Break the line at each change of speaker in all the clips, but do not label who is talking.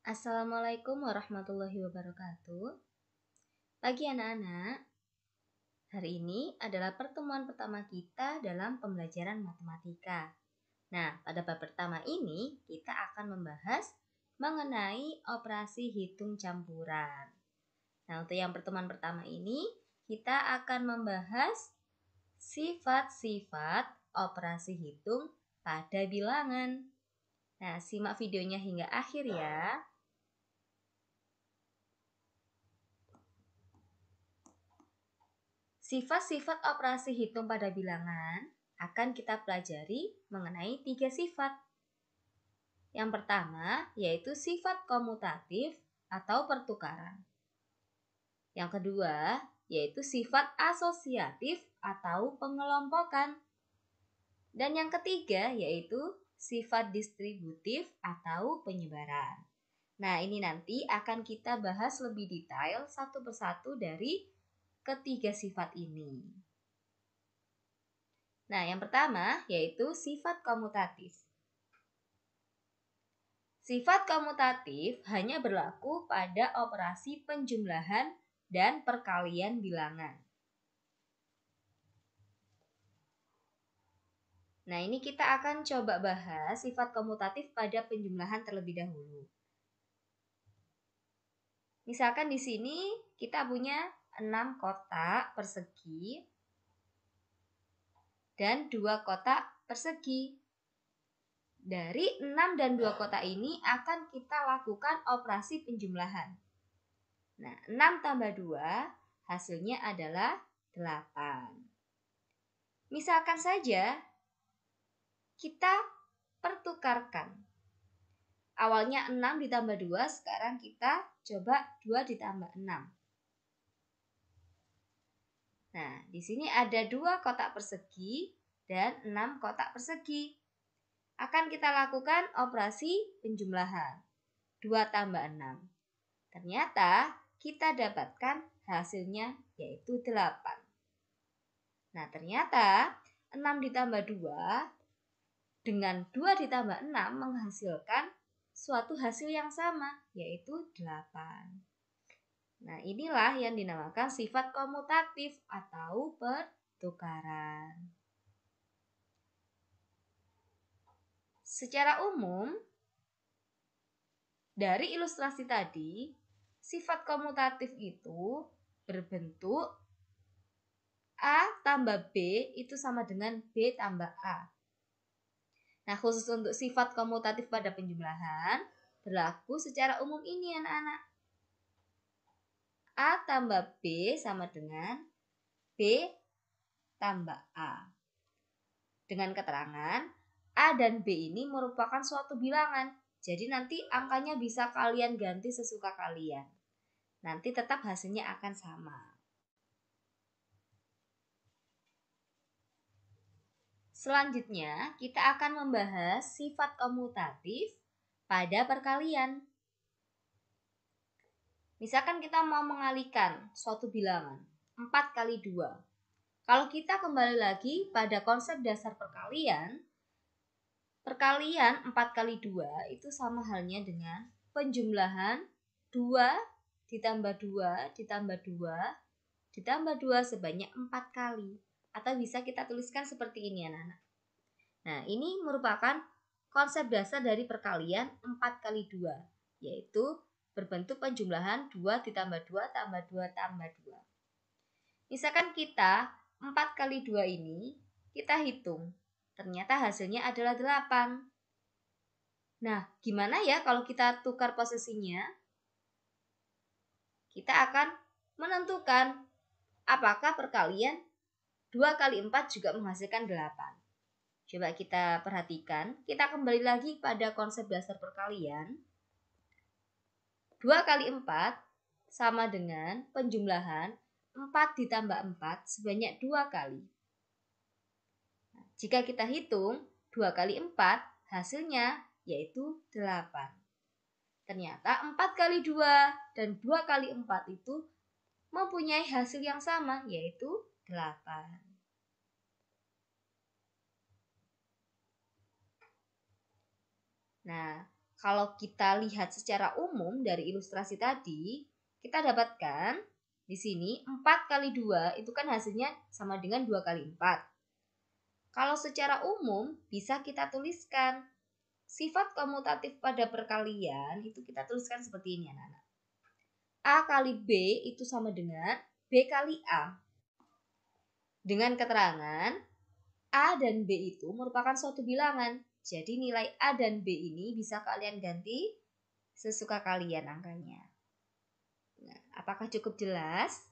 Assalamualaikum warahmatullahi wabarakatuh. Pagi anak-anak, hari ini adalah pertemuan pertama kita dalam pembelajaran matematika. Nah, pada bab pertama ini kita akan membahas mengenai operasi hitung campuran. Nah, untuk yang pertemuan pertama ini kita akan membahas sifat-sifat operasi hitung pada bilangan. Nah, simak videonya hingga akhir ya. Sifat-sifat operasi hitung pada bilangan akan kita pelajari mengenai 3 sifat. Yang pertama yaitu sifat komutatif atau pertukaran. Yang kedua yaitu sifat asosiatif atau pengelompokan. Dan yang ketiga yaitu sifat distributif atau penyebaran. Nah, ini nanti akan kita bahas lebih detail satu persatu dari ketiga sifat ini. Nah, yang pertama yaitu sifat komutatif. Sifat komutatif hanya berlaku pada operasi penjumlahan dan perkalian bilangan. Nah, ini kita akan coba bahas sifat komutatif pada penjumlahan terlebih dahulu. Misalkan di sini kita punya 6 kotak persegi dan 2 kotak persegi. Dari 6 dan 2 kotak ini akan kita lakukan operasi penjumlahan. Nah, 6 tambah 2 hasilnya adalah 8. Misalkan saja kita pertukarkan. Awalnya 6 ditambah 2, sekarang kita coba 2 ditambah 6. Nah, di sini ada 2 kotak persegi dan 6 kotak persegi. Akan kita lakukan operasi penjumlahan. 2 tambah 6. Ternyata kita dapatkan hasilnya yaitu 8. Nah, ternyata 6 ditambah 2 dengan 2 ditambah 6 menghasilkan suatu hasil yang sama yaitu 8. Nah, inilah yang dinamakan sifat komutatif atau pertukaran. Secara umum, dari ilustrasi tadi, sifat komutatif itu berbentuk A tambah B itu sama dengan B tambah A. Nah, khusus untuk sifat komutatif pada penjumlahan, berlaku secara umum ini anak-anak. A tambah B sama dengan B tambah A. Dengan keterangan, A dan B ini merupakan suatu bilangan. Jadi nanti angkanya bisa kalian ganti sesuka kalian. Nanti tetap hasilnya akan sama. Selanjutnya, kita akan membahas sifat komutatif pada perkalian. Misalkan kita mau mengalihkan suatu bilangan, 4 kali 2. Kalau kita kembali lagi pada konsep dasar perkalian 4 kali 2 itu sama halnya dengan penjumlahan 2 ditambah 2 ditambah 2 ditambah 2 sebanyak 4 kali. Atau bisa kita tuliskan seperti ini anak-anak. Nah, ini merupakan konsep dasar dari perkalian 4 kali 2, yaitu berbentuk penjumlahan 2 ditambah 2 tambah 2 tambah 2. Misalkan kita 4 kali 2 ini kita hitung. Ternyata hasilnya adalah 8. Nah, gimana ya kalau kita tukar posisinya? Kita akan menentukan apakah perkalian 2 kali 4 juga menghasilkan 8. Coba kita perhatikan, kita kembali lagi pada konsep dasar perkalian. 2 kali 4 sama dengan penjumlahan 4 ditambah 4 sebanyak 2 kali. Nah, jika kita hitung 2 kali 4 hasilnya yaitu 8. Ternyata 4 kali 2 dan 2 kali 4 itu mempunyai hasil yang sama yaitu 8. Nah, Kalau kita lihat secara umum dari ilustrasi tadi, kita dapatkan di sini 4 kali 2 itu kan hasilnya sama dengan 2 kali 4. Kalau secara umum bisa kita tuliskan sifat komutatif pada perkalian itu kita tuliskan seperti ini anak-anak. A kali B itu sama dengan B kali A. Dengan keterangan A dan B itu merupakan suatu bilangan. Jadi nilai A dan B ini bisa kalian ganti sesuka kalian angkanya. Nah, apakah cukup jelas?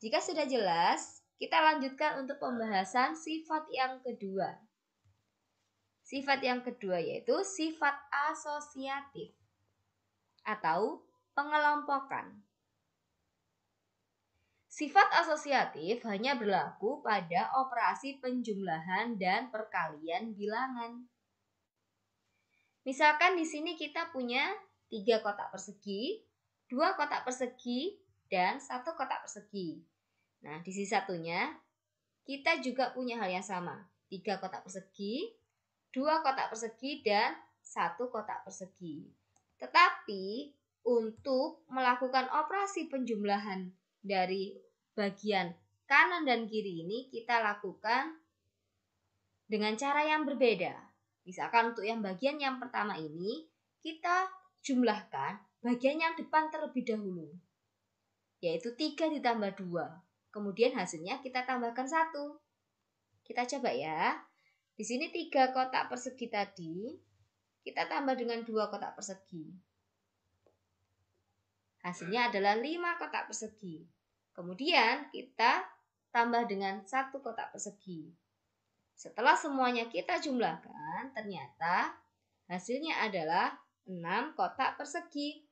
Jika sudah jelas, kita lanjutkan untuk pembahasan sifat yang kedua. Sifat yang kedua yaitu sifat asosiatif atau pengelompokan. Sifat asosiatif hanya berlaku pada operasi penjumlahan dan perkalian bilangan. Misalkan di sini kita punya 3 kotak persegi, 2 kotak persegi, dan 1 kotak persegi. Nah, di sisi satunya kita juga punya hal yang sama. 3 kotak persegi, 2 kotak persegi, dan 1 kotak persegi. Tetapi untuk melakukan operasi penjumlahan dari bagian kanan dan kiri ini kita lakukan dengan cara yang berbeda. Misalkan untuk yang bagian yang pertama ini kita jumlahkan bagian yang depan terlebih dahulu, yaitu 3 ditambah 2. Kemudian hasilnya kita tambahkan 1. Kita coba ya. Di sini 3 kotak persegi tadi kita tambah dengan 2 kotak persegi. Hasilnya adalah 5 kotak persegi. Kemudian kita tambah dengan 1 kotak persegi. Setelah semuanya kita jumlahkan, ternyata hasilnya adalah 6 kotak persegi.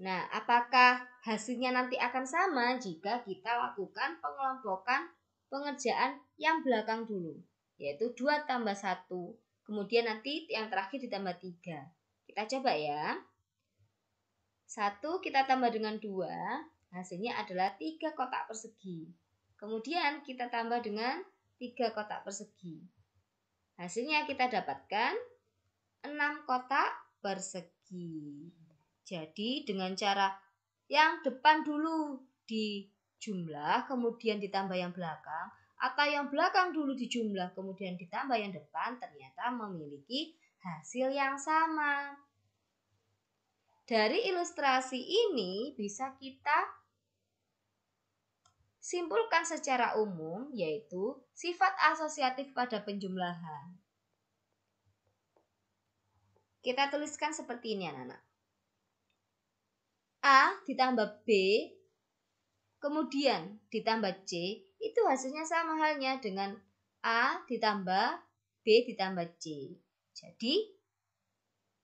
Nah, apakah hasilnya nanti akan sama jika kita lakukan pengelompokan pengerjaan yang belakang dulu, yaitu 2 tambah 1. Kemudian nanti yang terakhir ditambah 3. Kita coba ya. 1 kita tambah dengan 2, hasilnya adalah 3 kotak persegi. Kemudian kita tambah dengan 3 kotak persegi. Hasilnya kita dapatkan 6 kotak persegi. Jadi dengan cara yang depan dulu dijumlah, kemudian ditambah yang belakang, atau yang belakang dulu dijumlah, kemudian ditambah yang depan, ternyata memiliki hasil yang sama. Dari ilustrasi ini bisa kita simpulkan secara umum, yaitu sifat asosiatif pada penjumlahan. Kita tuliskan seperti ini anak-anak. A ditambah B, kemudian ditambah C, itu hasilnya sama halnya dengan A ditambah B ditambah C. Jadi,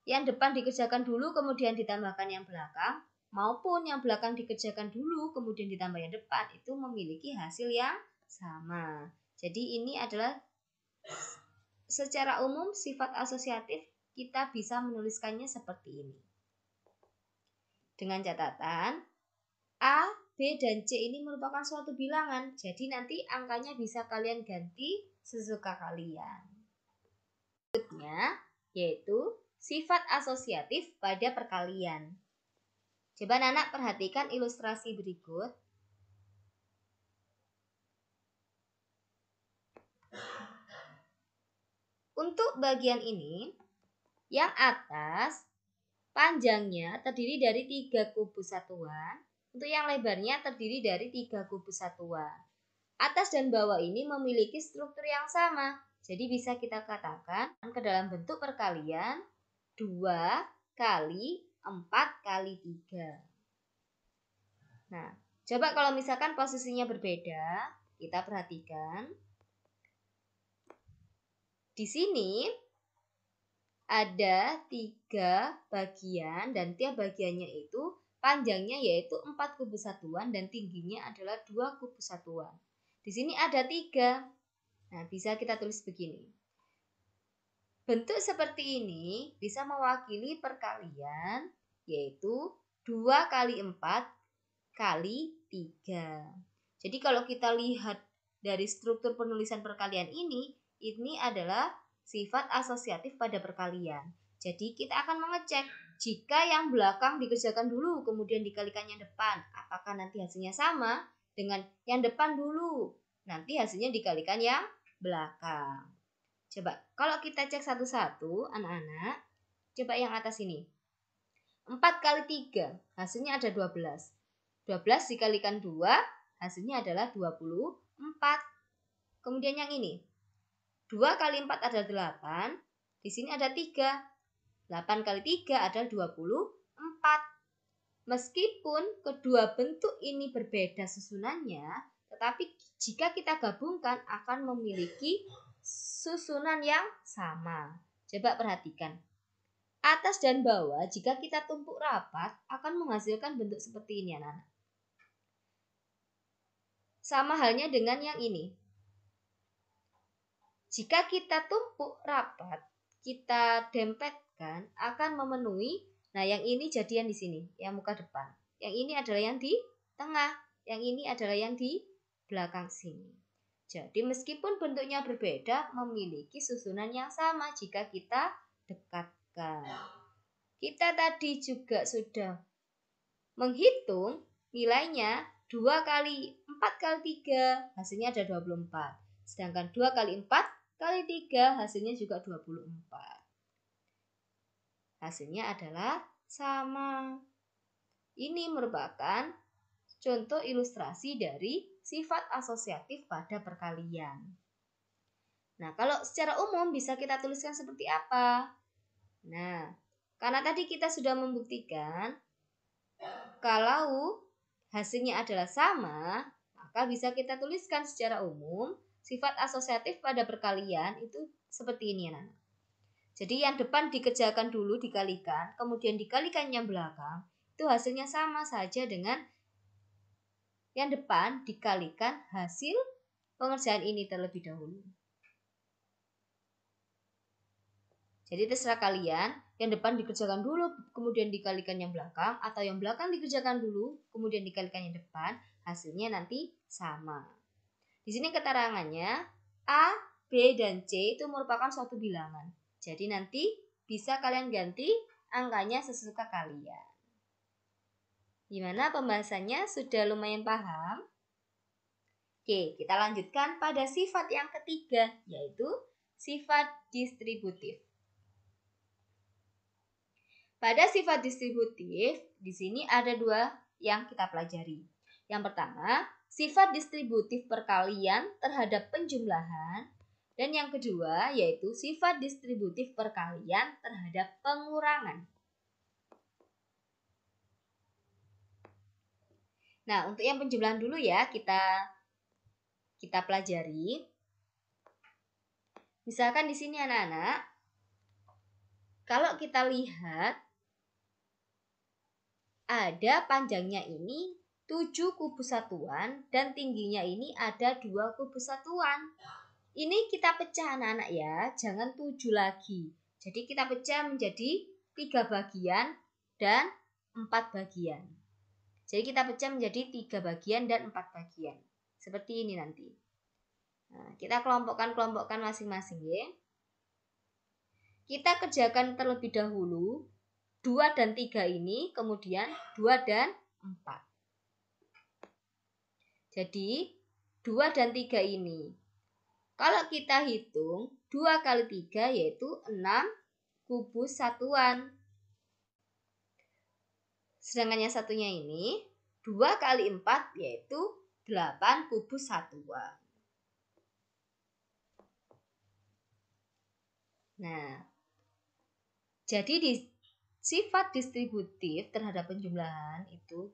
yang depan dikerjakan dulu kemudian ditambahkan yang belakang, maupun yang belakang dikerjakan dulu kemudian ditambah yang depan, itu memiliki hasil yang sama. Jadi ini adalah secara umum sifat asosiatif kita bisa menuliskannya seperti ini. Dengan catatan A, B, dan C ini merupakan suatu bilangan, jadi nanti angkanya bisa kalian ganti sesuka kalian. Berikutnya yaitu sifat asosiatif pada perkalian. Coba anak perhatikan ilustrasi berikut. Untuk bagian ini, yang atas panjangnya terdiri dari 3 kubus satuan. Untuk yang lebarnya terdiri dari 3 kubus satuan. Atas dan bawah ini memiliki struktur yang sama. Jadi bisa kita katakan ke dalam bentuk perkalian 2 kali 4 kali 3. Nah, coba kalau misalkan posisinya berbeda, kita perhatikan. Di sini ada 3 bagian dan tiap bagiannya itu panjangnya yaitu 4 kubus satuan dan tingginya adalah 2 kubus satuan. Di sini ada 3. Nah, bisa kita tulis begini. Bentuk seperti ini bisa mewakili perkalian yaitu 2 kali 4 kali 3. Jadi kalau kita lihat dari struktur penulisan perkalian ini adalah sifat asosiatif pada perkalian. Jadi kita akan mengecek jika yang belakang dikerjakan dulu kemudian dikalikan yang depan, apakah nanti hasilnya sama dengan yang depan dulu, nanti hasilnya dikalikan yang belakang. Coba kalau kita cek satu-satu anak-anak, coba yang atas ini. 4 kali 3 hasilnya ada 12. 12 dikalikan 2 hasilnya adalah 24. Kemudian yang ini 2 kali 4 adalah 8. Di sini ada 3. 8 kali 3 adalah 24. Meskipun kedua bentuk ini berbeda susunannya, tetapi jika kita gabungkan akan memiliki susunan yang sama. Coba perhatikan. Atas dan bawah jika kita tumpuk rapat akan menghasilkan bentuk seperti ini, anak-anak. Sama halnya dengan yang ini. Jika kita tumpuk rapat, kita dempetkan akan memenuhi. Nah, yang ini jadian di sini, yang muka depan. Yang ini adalah yang di tengah, yang ini adalah yang di belakang sini. Jadi meskipun bentuknya berbeda, memiliki susunan yang sama jika kita dekatkan. Kita tadi juga sudah menghitung nilainya 2 kali 4 kali 3 hasilnya ada 24. Sedangkan 2 kali 4 kali 3 hasilnya juga 24. Hasilnya adalah sama. Ini merupakan contoh ilustrasi dari sifat asosiatif pada perkalian. Nah, kalau secara umum bisa kita tuliskan seperti apa? Nah, karena tadi kita sudah membuktikan kalau hasilnya adalah sama, maka bisa kita tuliskan secara umum sifat asosiatif pada perkalian itu seperti ini, anak. Jadi yang depan dikerjakan dulu dikalikan, kemudian dikalikan yang belakang, itu hasilnya sama saja dengan yang depan dikalikan hasil pengerjaan ini terlebih dahulu. Jadi terserah kalian, yang depan dikerjakan dulu, kemudian dikalikan yang belakang, atau yang belakang dikerjakan dulu, kemudian dikalikan yang depan, hasilnya nanti sama. Di sini keterangannya, A, B, dan C itu merupakan suatu bilangan. Jadi nanti bisa kalian ganti angkanya sesuka kalian. Gimana pembahasannya? Sudah lumayan paham? Oke, kita lanjutkan pada sifat yang ketiga, yaitu sifat distributif. Pada sifat distributif, di sini ada 2 yang kita pelajari. Yang pertama, sifat distributif perkalian terhadap penjumlahan. Dan yang kedua, yaitu sifat distributif perkalian terhadap pengurangan. Nah, untuk yang penjumlahan dulu ya, kita pelajari. Misalkan di sini anak-anak, kalau kita lihat ada panjangnya ini 7 kubus satuan dan tingginya ini ada 2 kubus satuan. Ini kita pecah anak-anak ya, jangan 7 lagi. Jadi kita pecah menjadi 3 bagian dan 4 bagian. Jadi kita pecah menjadi 3 bagian dan 4 bagian. Seperti ini nanti. Nah, kita kelompokkan masing-masing ya. Kita kerjakan terlebih dahulu 2 dan 3 ini, kemudian 2 dan 4. Jadi 2 dan 3 ini, kalau kita hitung 2 kali 3 yaitu 6 kubus satuan. Sedangkan yang satunya ini 2 kali 4 yaitu 8 kubus satuan. Nah, jadi di sifat distributif terhadap penjumlahan itu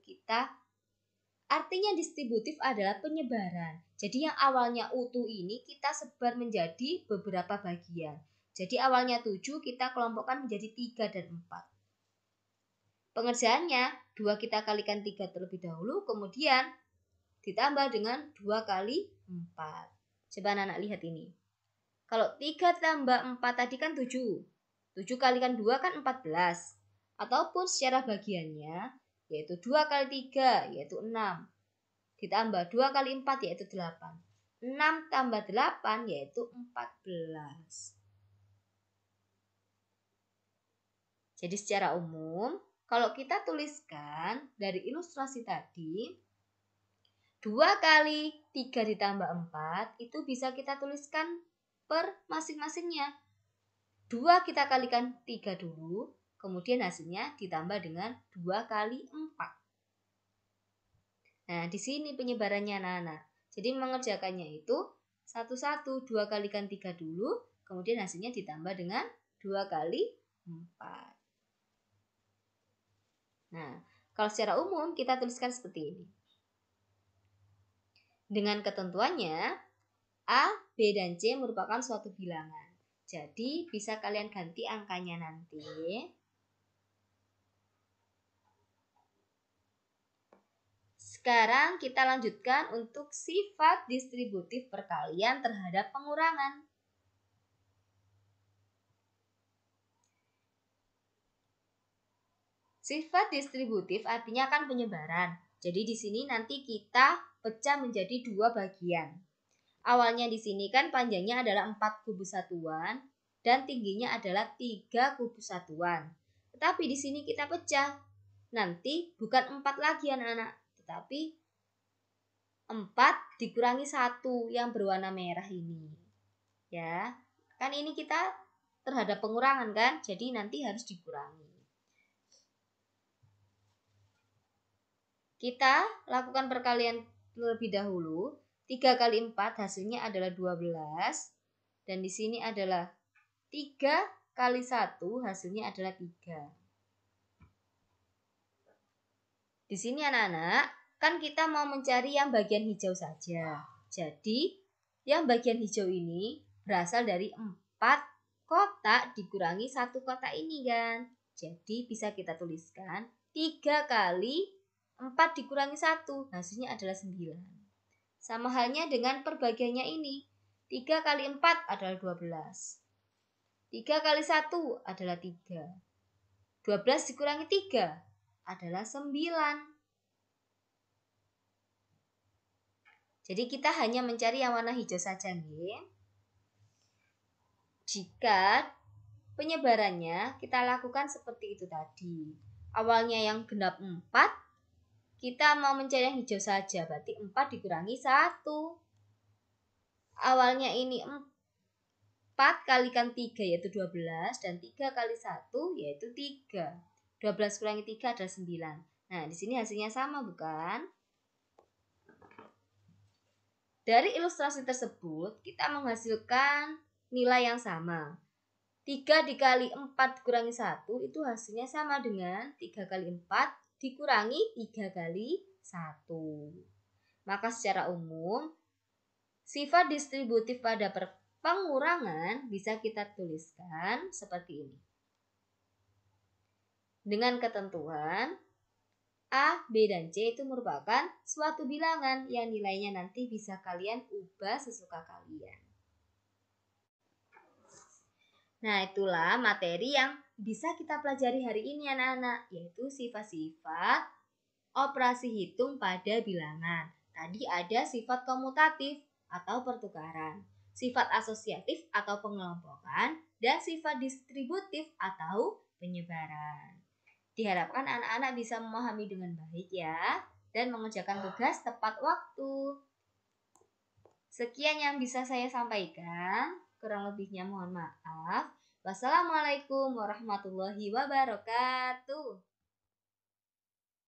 artinya distributif adalah penyebaran. Jadi yang awalnya utuh ini kita sebar menjadi beberapa bagian. Jadi awalnya 7 kita kelompokkan menjadi 3 dan 4. Pengerjaannya 2 kita kalikan 3 terlebih dahulu, kemudian ditambah dengan 2 kali 4. Coba anak-anak lihat ini. Kalau 3 tambah 4 tadi kan 7. 7 kalikan 2 kan 14. Ataupun secara bagiannya yaitu 2 kali 3 yaitu 6. ditambah 2 kali 4 yaitu 8. 6 tambah 8 yaitu 14. Jadi secara umum, kalau kita tuliskan dari ilustrasi tadi, 2 kali 3 ditambah 4 itu bisa kita tuliskan per masing-masingnya. 2 kita kalikan 3 dulu, kemudian hasilnya ditambah dengan 2 kali 4. Nah, di sini penyebarannya anak-anak. Jadi mengerjakannya itu 1-1, 2 kalikan 3 dulu, kemudian hasilnya ditambah dengan 2 kali 4. Nah, kalau secara umum kita tuliskan seperti ini. Dengan ketentuannya, A, B, dan C merupakan suatu bilangan. Jadi bisa kalian ganti angkanya nanti. Sekarang kita lanjutkan untuk sifat distributif perkalian terhadap pengurangan. Sifat distributif artinya kan penyebaran. Jadi di sini nanti kita pecah menjadi 2 bagian. Awalnya di sini kan panjangnya adalah 4 kubus satuan dan tingginya adalah 3 kubus satuan. Tetapi di sini kita pecah. Nanti bukan 4 lagi anak-anak, tetapi 4 dikurangi 1 yang berwarna merah ini. Ya, kan ini kita terhadap pengurangan kan, jadi nanti harus dikurangi. Kita lakukan perkalian terlebih dahulu. 3 kali 4 hasilnya adalah 12. Dan di sini adalah 3 kali 1 hasilnya adalah 3. Di sini anak-anak, kan kita mau mencari yang bagian hijau saja. Jadi, yang bagian hijau ini berasal dari 4 kotak dikurangi 1 kotak ini kan. Jadi, bisa kita tuliskan 3 kali 4 dikurangi 1, hasilnya adalah 9. Sama halnya dengan perbagiannya ini. 3 kali 4 adalah 12. 3 kali 1 adalah 3. 12 dikurangi 3 adalah 9. Jadi kita hanya mencari yang warna hijau saja nih. Jika penyebarannya kita lakukan seperti itu tadi. Awalnya yang genap 4, kita mau mencari yang hijau saja, berarti 4 dikurangi 1. Awalnya ini 4 kalikan 3 yaitu 12, dan 3 kali 1 yaitu 3. 12 kurangi 3 adalah 9. Nah, di sini hasilnya sama bukan? Dari ilustrasi tersebut, kita menghasilkan nilai yang sama. 3 dikali 4 dikurangi 1 itu hasilnya sama dengan 3 kali 4 dikurangi 3 kali 1. Maka secara umum, sifat distributif pada pengurangan bisa kita tuliskan seperti ini. Dengan ketentuan, A, B, dan C itu merupakan suatu bilangan yang nilainya nanti bisa kalian ubah sesuka kalian. Nah, itulah materi yang bisa kita pelajari hari ini anak-anak, yaitu sifat-sifat operasi hitung pada bilangan. Tadi ada sifat komutatif atau pertukaran, sifat asosiatif atau pengelompokan, dan sifat distributif atau penyebaran. Diharapkan anak-anak bisa memahami dengan baik ya, dan mengerjakan tugas tepat waktu. Sekian yang bisa saya sampaikan, kurang lebihnya mohon maaf. Wassalamualaikum warahmatullahi wabarakatuh.